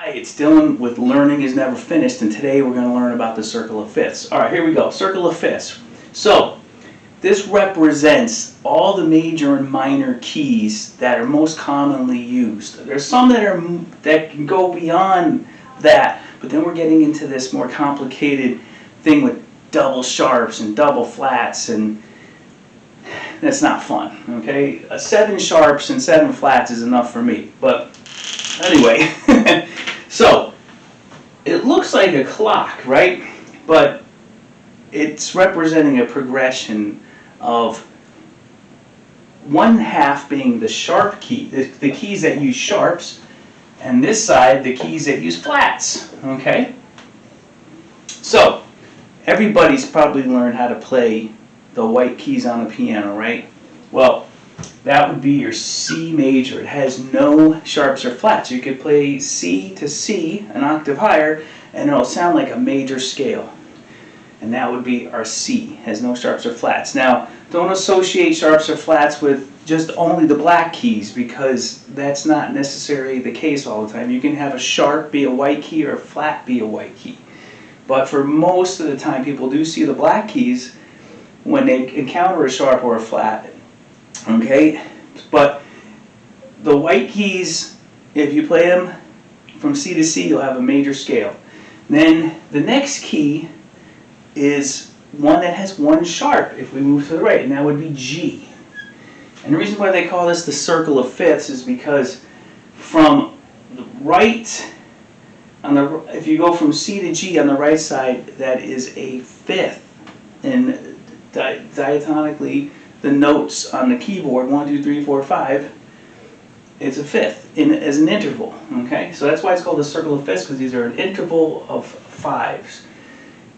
Hi, it's Dylan with Learning is Never Finished, and today we're going to learn about the circle of fifths. All right, here we go. Circle of fifths. So, this represents all the major and minor keys that are most commonly used. There's some that can go beyond that, but then we're getting into this more complicated thing with double sharps and double flats, and that's not fun. Okay, 7 sharps and 7 flats is enough for me. But anyway. So, it looks like a clock, right? But it's representing a progression of 1/2 being the sharp key, the keys that use sharps, and this side, the keys that use flats, okay? So, everybody's probably learned how to play the white keys on the piano, right? Well, that would be your C major. It has no sharps or flats. You could play C to C, an octave higher, and it'll sound like a major scale. And that would be our C, has no sharps or flats. Now, don't associate sharps or flats with just only the black keys, because that's not necessarily the case all the time. You can have a sharp be a white key or a flat be a white key. But for most of the time, people do see the black keys when they encounter a sharp or a flat. Okay, but the white keys, if you play them from C to C, you'll have a major scale. Then the next key is one that has 1 sharp if we move to the right, and that would be G. And the reason why they call this the circle of fifths is because from the right, if you go from C to G on the right side, that is a fifth. And diatonically, the notes on the keyboard, 1, 2, 3, 4, 5, it's a fifth as an interval. Okay, so that's why it's called the circle of fifths, because these are an interval of 5s.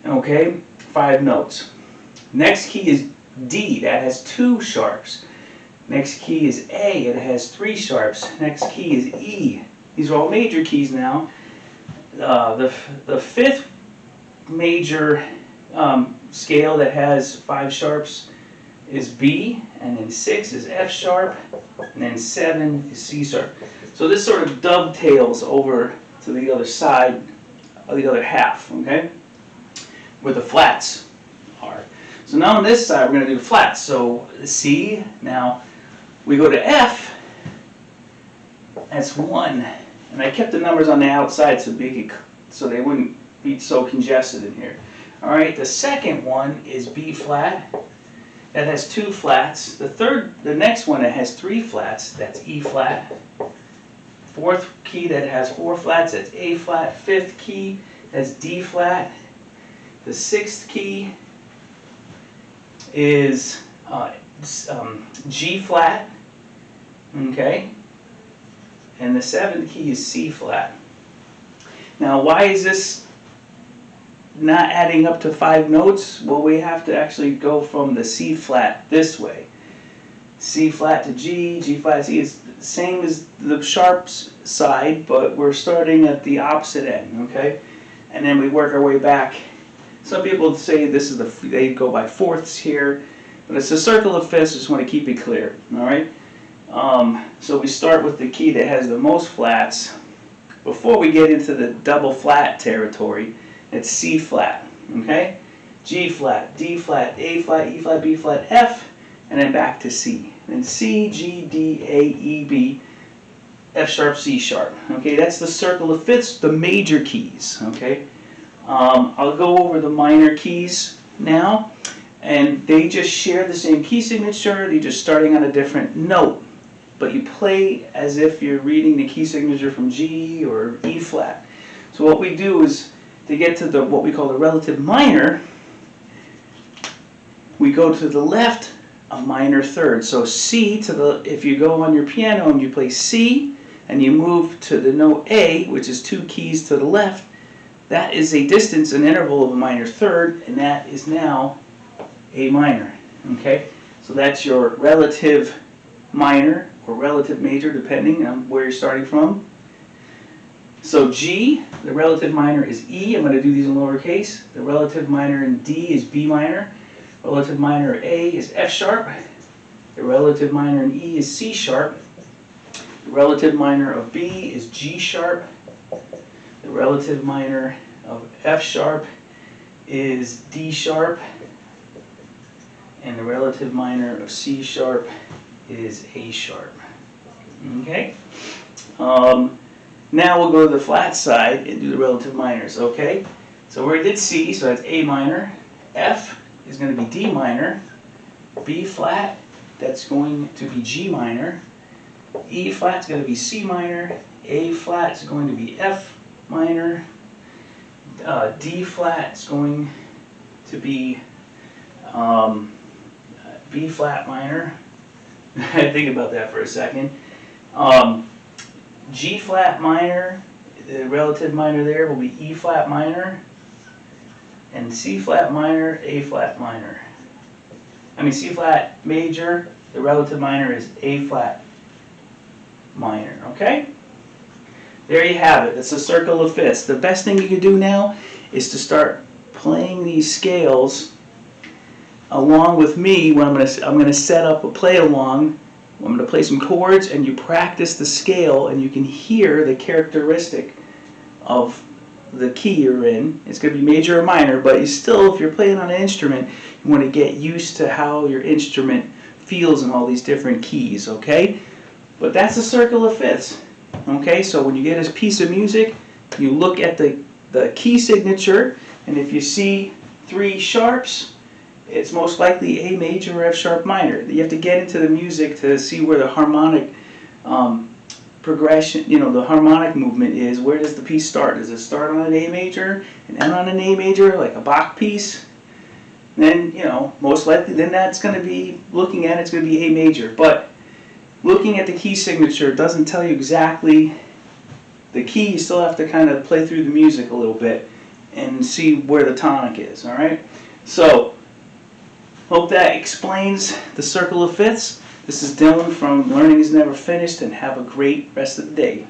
Okay, 5 notes. Next key is D, that has 2 sharps. Next key is A, it has 3 sharps. Next key is E. These are all major keys now. The 5th major scale that has 5 sharps is B, and then 6 is F sharp, and then 7 is C sharp. So this sort of dovetails over to the other side, of the other half, okay, where the flats are. So now on this side we're going to do flats. So C, now we go to F, that's 1, and I kept the numbers on the outside so they wouldn't be so congested in here. All right, the second one is B flat. That has 2 flats. The next one that has 3 flats, that's E flat. 4th key that has 4 flats, that's A flat. 5th key, that's D flat. The 6th key is G flat. Okay, and the 7th key is C flat. Now, why is this not adding up to 5 notes? Well, we have to actually go from the C flat this way. C flat to G, G flat to C is the same as the sharps side, but we're starting at the opposite end, okay? And then we work our way back. Some people say this is they go by fourths here, but it's a circle of fifths. Just want to keep it clear, all right? So we start with the key that has the most flats. Before we get into the double flat territory, it's C flat, okay? G flat, D flat, A flat, E flat, B flat, F, and then back to C. Then C, G, D, A, E, B, F sharp, C sharp. Okay, that's the circle of fifths, the major keys, okay? I'll go over the minor keys now, and they just share the same key signature. They're just starting on a different note, but you play as if you're reading the key signature from G or E flat. So what we do is, to get to what we call the relative minor, we go to the left a minor third. So C if you go on your piano and you play C and you move to the note A, which is 2 keys to the left, that is a distance, an interval of a minor third, and that is now A minor. Okay, so that's your relative minor or relative major, depending on where you're starting from. So G, the relative minor is E. I'm going to do these in lowercase. The relative minor in D is B minor. Relative minor A is F sharp. The relative minor in E is C sharp. The relative minor of B is G sharp. The relative minor of F sharp is D sharp, and the relative minor of C sharp is A sharp. Okay? Now we'll go to the flat side and do the relative minors, okay? So we did C, so that's A minor. F is going to be D minor. B flat, that's going to be G minor. E flat is going to be C minor. A flat is going to be F minor. D flat is going to be B flat minor. Think about that for a second. G flat minor, the relative minor there will be E flat minor, and C flat minor, A flat minor. C flat major, the relative minor is A flat minor, okay? There you have it. It's a circle of fifths. The best thing you can do now is to start playing these scales along with me. When I'm going to set up a play along. I'm going to play some chords, and you practice the scale, and you can hear the characteristic of the key you're in. It's going to be major or minor, but you still, if you're playing on an instrument, you want to get used to how your instrument feels in all these different keys, okay? But that's a circle of fifths, okay? So when you get a piece of music, you look at the key signature, and if you see 3 sharps, it's most likely A major or F sharp minor. You have to get into the music to see where the harmonic progression, the harmonic movement is. Where does the piece start? Does it start on an A major and end on an A major, like a Bach piece? Then, most likely, then that's going to be, looking at it's going to be A major. But looking at the key signature doesn't tell you exactly the key. You still have to kind of play through the music a little bit and see where the tonic is, all right? So, hope that explains the circle of fifths. This is Dylan from Learning is Never Finished, and have a great rest of the day.